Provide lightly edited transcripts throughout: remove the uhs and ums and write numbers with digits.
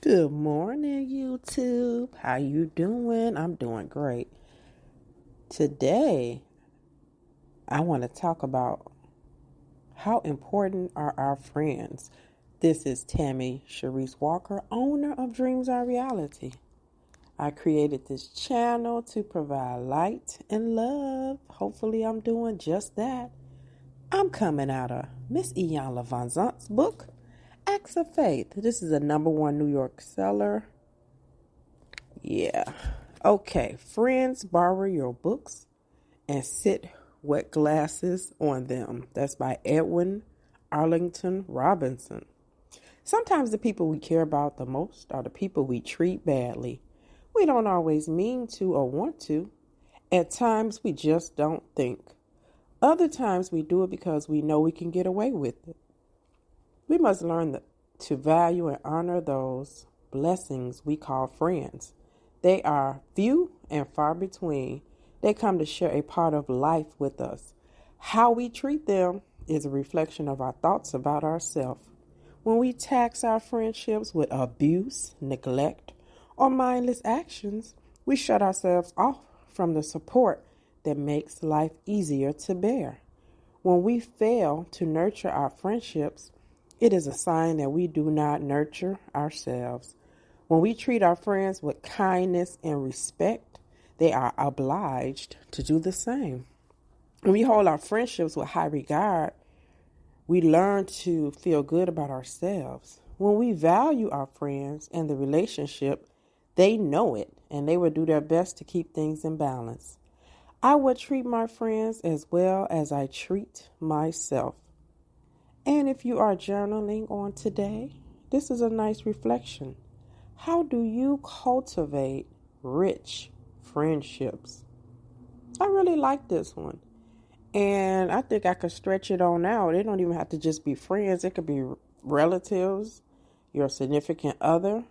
Good morning, YouTube. How you doing? I'm doing great. Today, I want to talk about how important are our friends. This is Tammy Sharice Walker, owner of Dreams Are Reality. I created this channel to provide light and love. Hopefully, I'm doing just that. I'm coming out of Miss Ian LaVanzant's book, Acts of Faith. This is a #1 New York seller. Yeah. Okay. Friends, borrow your books and sit wet glasses on them. That's by Edwin Arlington Robinson. Sometimes the people we care about the most are the people we treat badly. We don't always mean to or want to. At times we just don't think. Other times we do it because we know we can get away with it. We must learn to value and honor those blessings we call friends. They are few and far between. They come to share a part of life with us. How we treat them is a reflection of our thoughts about ourselves. When we tax our friendships with abuse, neglect, or mindless actions, we shut ourselves off from the support that makes life easier to bear. When we fail to nurture our friendships, it is a sign that we do not nurture ourselves. When we treat our friends with kindness and respect, they are obliged to do the same. When we hold our friendships with high regard, we learn to feel good about ourselves. When we value our friends and the relationship, they know it and they will do their best to keep things in balance. I will treat my friends as well as I treat myself. And if you are journaling on today, this is a nice reflection. How do you cultivate rich friendships? I really like this one. And I think I could stretch it on out. It don't even have to just be friends. It could be relatives, your significant other.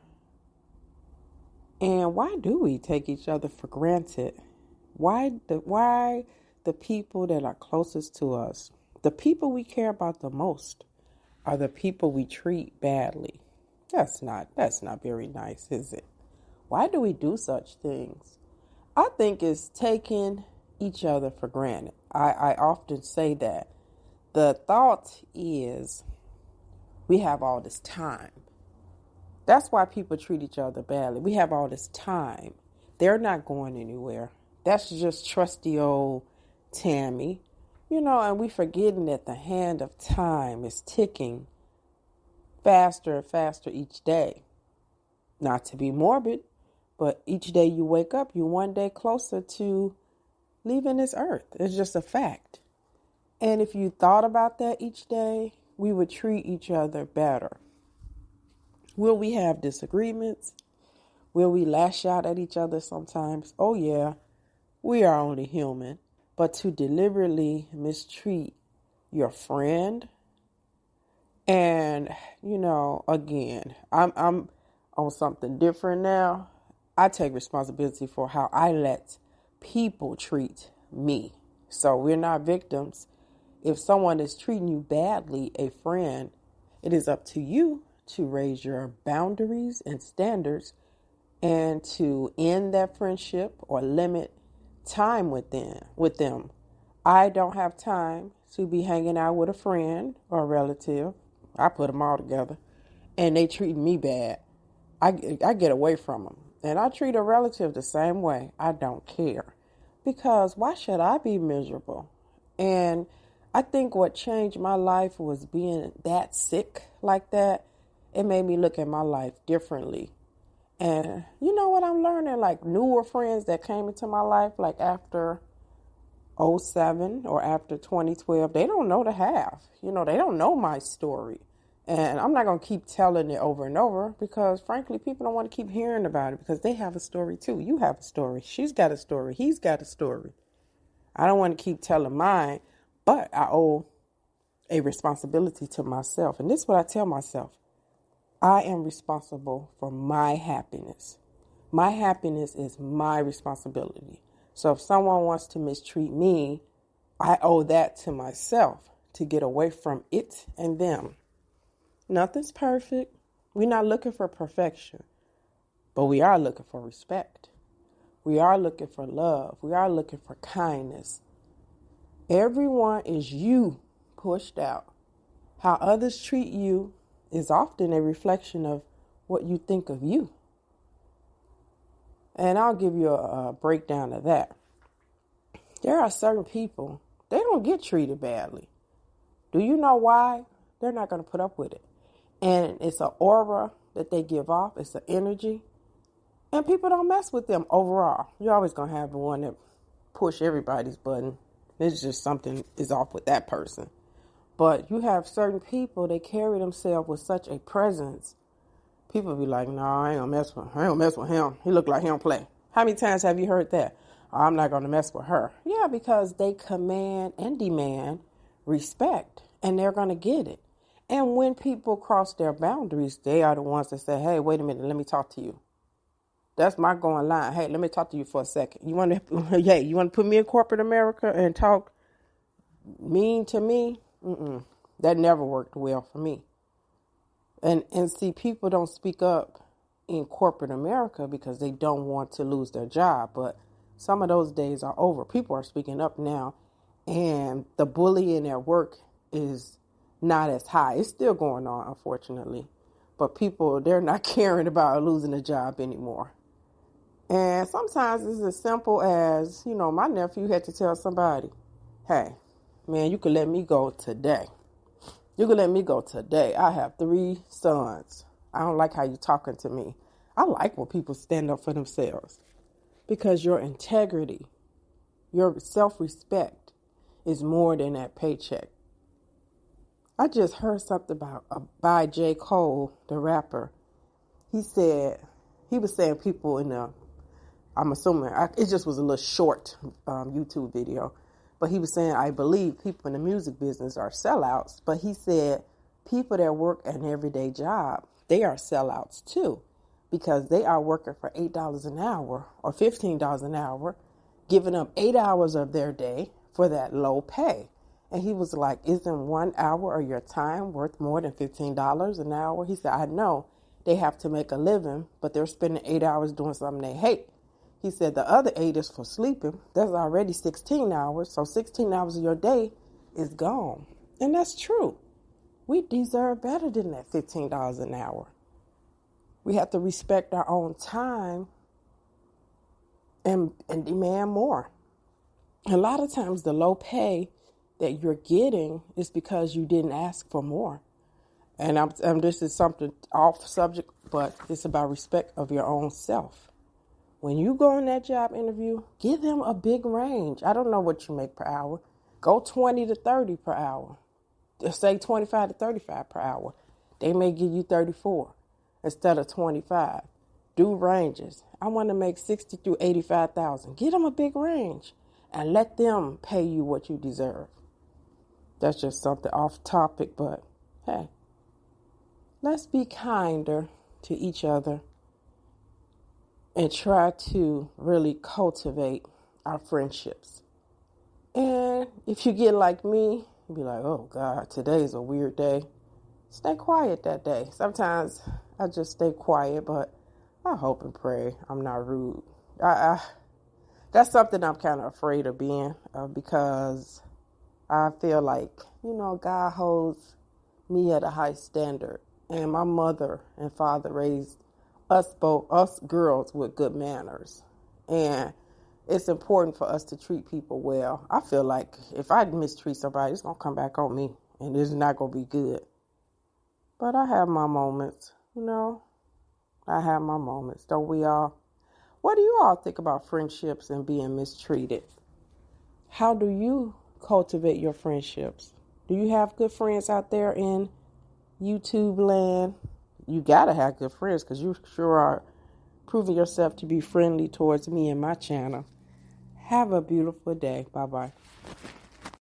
And why do we take each other for granted? Why the people that are closest to us, the people we care about the most, are the people we treat badly? That's not very nice, is it? Why do we do such things? I think it's taking each other for granted. I often say that. The thought is we have all this time. That's why people treat each other badly. We have all this time. They're not going anywhere. That's just trusty old Tammy. And we forgetting that the hand of time is ticking faster and faster each day. Not to be morbid, but each day you wake up, you're one day closer to leaving this earth. It's just a fact. And if you thought about that each day, we would treat each other better. Will we have disagreements? Will we lash out at each other sometimes? Oh yeah, we are only human. But to deliberately mistreat your friend, and again, I'm on something different now. I take responsibility for how I let people treat me. So we're not victims. If someone is treating you badly, a friend, it is up to you to raise your boundaries and standards and to end that friendship or limit time with them. I don't have time to be hanging out with a friend or a relative. I put them all together and they treat me bad. I get away from them. And I treat a relative the same way. I don't care. Because why should I be miserable? And I think what changed my life was being that sick like that. It made me look at my life differently. And you know what I'm learning? Like newer friends that came into my life, like after '07 or after 2012, they don't know the half. They don't know my story. And I'm not going to keep telling it over and over because, frankly, people don't want to keep hearing about it because they have a story, too. You have a story. She's got a story. He's got a story. I don't want to keep telling mine, but I owe a responsibility to myself. And this is what I tell myself. I am responsible for my happiness. My happiness is my responsibility. So if someone wants to mistreat me, I owe that to myself to get away from it and them. Nothing's perfect. We're not looking for perfection, but we are looking for respect. We are looking for love. We are looking for kindness. Everyone is you pushed out. How others treat you is often a reflection of what you think of you. And I'll give you a breakdown of that. There are certain people, they don't get treated badly. Do you know why? They're not going to put up with it. And it's an aura that they give off. It's an energy. And people don't mess with them overall. You're always going to have the one that push everybody's button. It's just something is off with that person. But you have certain people, they carry themselves with such a presence. People be like, no, I ain't gonna mess with him. I ain't gonna mess with him. He look like he don't play. How many times have you heard that? Oh, I'm not gonna mess with her. Yeah, because they command and demand respect, and they're gonna get it. And when people cross their boundaries, they are the ones that say, hey, wait a minute, let me talk to you. That's my going line. Hey, let me talk to you for a second. You want to put me in corporate America and talk mean to me? That never worked well for me. And see, people don't speak up in corporate America because they don't want to lose their job. But some of those days are over. People are speaking up now, and the bullying at work is not as high. It's still going on, unfortunately. But people, they're not caring about losing a job anymore. And sometimes it's as simple as, my nephew had to tell somebody, hey, man, you could let me go today. You could let me go today. I have 3 sons. I don't like how you're talking to me. I like when people stand up for themselves because your integrity, your self-respect is more than that paycheck. I just heard something by J. Cole, the rapper. He was saying people I'm assuming, it just was a little short YouTube video. But he was saying, I believe people in the music business are sellouts. But he said people that work an everyday job, they are sellouts too. Because they are working for $8 an hour or $15 an hour, giving up 8 hours of their day for that low pay. And he was like, isn't 1 hour of your time worth more than $15 an hour? He said, I know they have to make a living, but they're spending 8 hours doing something they hate. He said the other 8 is for sleeping. That's already 16 hours. So 16 hours of your day is gone. And that's true. We deserve better than that $15 an hour. We have to respect our own time and demand more. A lot of times the low pay that you're getting is because you didn't ask for more. And this is something off subject, but it's about respect of your own self. When you go in that job interview, give them a big range. I don't know what you make per hour. Go 20 to 30 per hour. Just say 25 to 35 per hour. They may give you 34 instead of 25. Do ranges. I want to make 60 through 85,000. Give them a big range and let them pay you what you deserve. That's just something off topic, but hey, let's be kinder to each other and try to really cultivate our friendships. And if you get like me, you'll be like, oh God, today's a weird day. Stay quiet that day. Sometimes I just stay quiet, but I hope and pray I'm not rude. That's something I'm kind of afraid of being us feel like, God holds me at a high standard. And my mother and father raised us girls with good manners. And it's important for us to treat people well. I feel like if I mistreat somebody, it's going to come back on me. And it's not going to be good. But I have my moments, I have my moments. Don't we all? What do you all think about friendships and being mistreated? How do you cultivate your friendships? Do you have good friends out there in YouTube land? You got to have good friends because you sure are proving yourself to be friendly towards me and my channel. Have a beautiful day. Bye-bye.